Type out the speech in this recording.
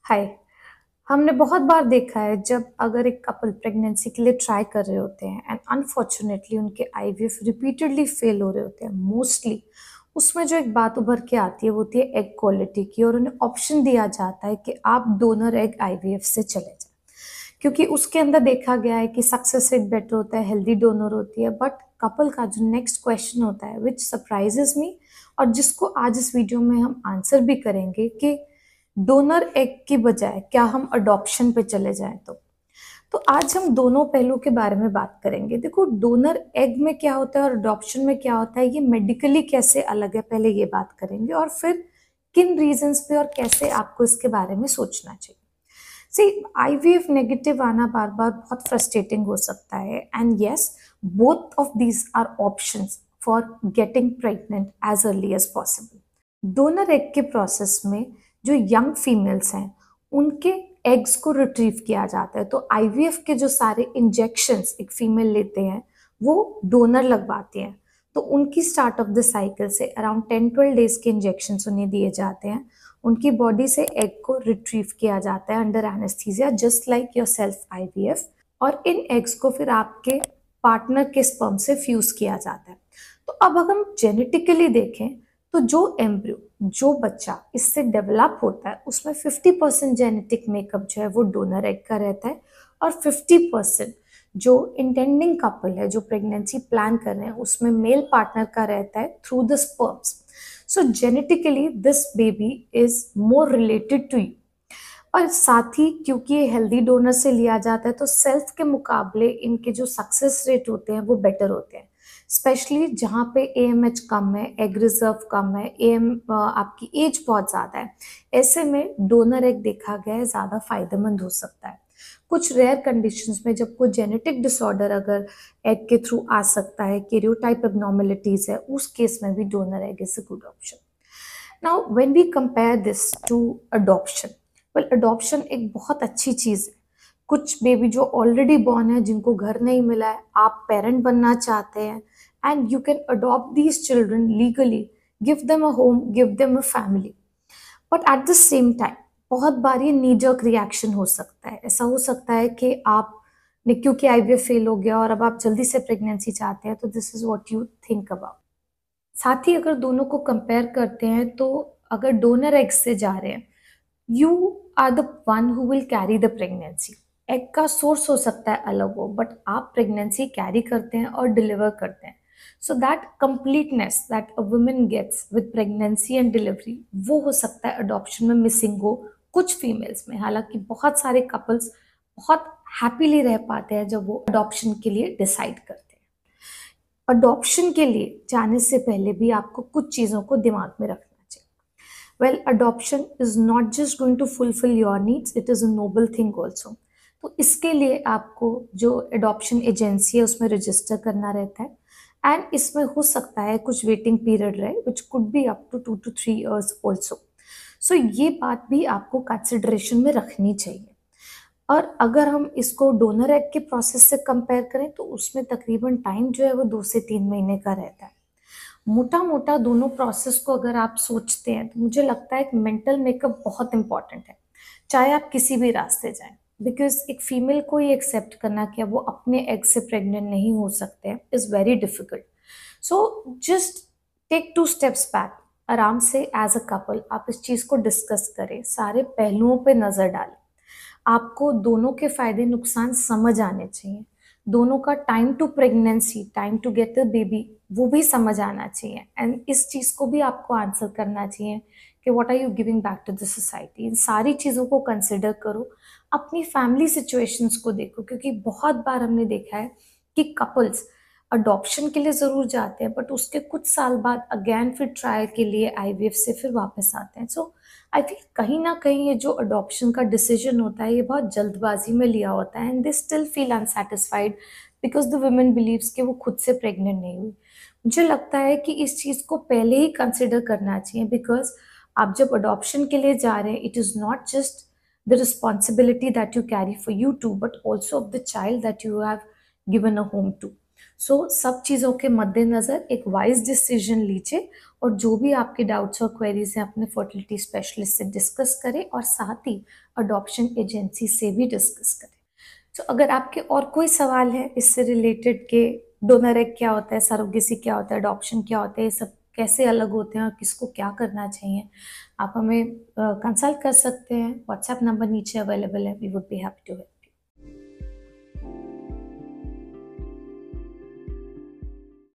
हाय। हमने बहुत बार देखा है जब अगर एक कपल प्रेगनेंसी के लिए ट्राई कर रहे होते हैं एंड अनफॉर्चुनेटली उनके आईवीएफ रिपीटेडली फेल हो रहे होते हैं मोस्टली, उसमें जो एक बात उभर के आती है वो होती है एग क्वालिटी की, और उन्हें ऑप्शन दिया जाता है कि आप डोनर एग आईवीएफ से चले जाएं क्योंकि उसके अंदर देखा गया है कि सक्सेस रेट बेटर होता है, हेल्दी डोनर होती है। बट कपल का जो नेक्स्ट क्वेश्चन होता है विच सरप्राइजेस मी, और जिसको आज इस वीडियो में हम आंसर भी करेंगे कि डोनर एग की बजाय क्या हम अडॉप्शन पे चले जाएं। तो आज हम दोनों पहलू के बारे में बात करेंगे। देखो, डोनर एग में क्या होता है और अडॉप्शन में क्या होता है, ये मेडिकली कैसे अलग है, पहले ये बात करेंगे और फिर किन रीजंस पे और कैसे आपको इसके बारे में सोचना चाहिए। सी, आईवीएफ नेगेटिव आना बार बार बहुत फ्रस्ट्रेटिंग हो सकता है, and yes, both of these are options for getting pregnant as early as possible. Donor egg के प्रोसेस में जो यंग फीमेल्स हैं उनके एग्स को रिट्रीव किया जाता है। तो आईवीएफ के जो सारे इंजेक्शंस एक फीमेल लेते हैं वो डोनर लगवाते हैं। तो उनकी स्टार्ट ऑफ द साइकिल से अराउंड 10-12 डेज के इंजेक्शंस उन्हें दिए जाते हैं। उनकी बॉडी से एग को रिट्रीव किया जाता है under anaesthesia, just like your self IVF, और इन एग्स को फिर आपके पार्टनर के स्पर्म से फ्यूज किया जाता है। तो अब अगर हम जेनेटिकली देखें तो जो एम्ब्रियो, जो बच्चा इससे डेवलप होता है उसमें 50% जेनेटिक मेकअप जो है वो डोनर एग का रहता है, और 50% जो इंटेंडिंग कपल है, जो प्रेगनेंसी प्लान कर रहे हैं, उसमें मेल पार्टनर का रहता है through the sperms. So genetically this baby is more related to you. और साथ ही क्योंकि ये हेल्दी डोनर से लिया जाता है तो सेल्फ के मुकाबले इनके जो सक्सेस रेट होते हैं वो बेटर होते हैं, स्पेशली जहाँ पे एएमएच कम है, एग रिजर्व कम है, एएम आपकी एज बहुत ज़्यादा है। ऐसे में डोनर एग देखा गया है ज़्यादा फायदेमंद हो सकता है। कुछ रेयर कंडीशंस में जब कोई जेनेटिक डिसऑर्डर अगर एग के थ्रू आ सकता है, कैरियोटाइप एब्नॉर्मेलिटीज है, उस केस में भी donor egg is a good option. Now when we compare this to adoption, well adoption एक बहुत अच्छी चीज़ है। कुछ बेबी जो ऑलरेडी बॉर्न है, जिनको घर नहीं मिला है, आप पेरेंट बनना चाहते हैं, and you can adopt these children legally, give them a home, give them a family. But at the same time बहुत बार ये नी जर्क रिएक्शन हो सकता है। ऐसा हो सकता है कि आप ने क्योंकि आईवीएफ फेल हो गया और अब आप जल्दी से प्रेगनेंसी चाहते हैं, तो this is what you think about. साथ ही अगर दोनों को कंपेयर करते हैं तो अगर डोनर एग से जा रहे हैं, you are the one who will carry the pregnancy. Egg का सोर्स हो सकता है अलग हो, बट आप प्रेगनेंसी कैरी करते हैं और डिलीवर करते हैं। So that completeness that a woman gets with pregnancy and delivery, वो हो सकता है अडॉप्शन में मिसिंग हो कुछ फीमेल्स में। हालांकि बहुत सारे कपल्स बहुत हैप्पीली रह पाते हैं जब वो अडॉप्शन के लिए डिसाइड करते हैं। अडॉप्शन के लिए जाने से पहले भी आपको कुछ चीज़ों को दिमाग में रखना चाहिए। Well, adoption is not just going to fulfil your needs, it is a noble thing also. तो इसके लिए आपको जो अडॉप्शन एजेंसी है उसमें रजिस्टर करना रहता है, एंड इसमें हो सकता है कुछ वेटिंग पीरियड रहे which could be up to 2 to 3 years also. So ये बात भी आपको कंसिडरेशन में रखनी चाहिए। और अगर हम इसको डोनर एग के प्रोसेस से कंपेयर करें तो उसमें तकरीबन टाइम जो है वो 2 से 3 महीने का रहता है। मोटा मोटा दोनों प्रोसेस को अगर आप सोचते हैं तो मुझे लगता है कि मेंटल मेकअप बहुत इंपॉर्टेंट है, चाहे आप किसी भी रास्ते जाएं। बिकॉज एक फीमेल को ये एक्सेप्ट करना कि वो अपने एग से प्रेग्नेंट नहीं हो सकते हैं is very difficult. So just take 2 steps back, आराम से एज अ कपल आप इस चीज़ को डिस्कस करें, सारे पहलुओं पे नज़र डालें। आपको दोनों के फायदे नुकसान समझ आने चाहिए। दोनों का time to pregnancy, time to get the baby, वो भी समझ आना चाहिए, एंड इस चीज़ को भी आपको आंसर करना चाहिए कि what are you giving back to the society. इन सारी चीज़ों को कंसिडर करो। अपनी फैमिली सिचुएशंस को देखो, क्योंकि बहुत बार हमने देखा है कि कपल्स अडॉप्शन के लिए ज़रूर जाते हैं बट उसके कुछ साल बाद अगेन फिर ट्रायल के लिए आईवीएफ से फिर वापस आते हैं। सो आई थिंक कहीं ना कहीं ये जो अडॉप्शन का डिसीजन होता है ये बहुत जल्दबाजी में लिया होता है, and they still feel unsatisfied because the women believes कि वो खुद से प्रेग्नेंट नहीं हुई। मुझे लगता है कि इस चीज़ को पहले ही कंसिडर करना चाहिए, बिकॉज आप जब अडॉप्शन के लिए जा रहे हैं it is not just the responsibility that you carry for you too, but also of the child that you have given a home to. So सब चीज़ों के मद्देनज़र एक वाइज डिसीजन लीजिए और जो भी आपके डाउट्स और क्वेरीज हैं अपने फर्टिलिटी स्पेशलिस्ट से डिस्कस करें और साथ ही अडॉप्शन एजेंसी से भी डिस्कस करें। तो अगर आपके और कोई सवाल है इससे रिलेटेड के डोनर एग क्या होता है, सरोगेसी क्या होता है, अडॉप्शन क्या होता है, ये सब कैसे अलग होते हैं और किसको क्या करना चाहिए, आप हमें कंसल्ट कर सकते हैं। व्हाट्सएप नंबर नीचे अवेलेबल है। We would be happy to help.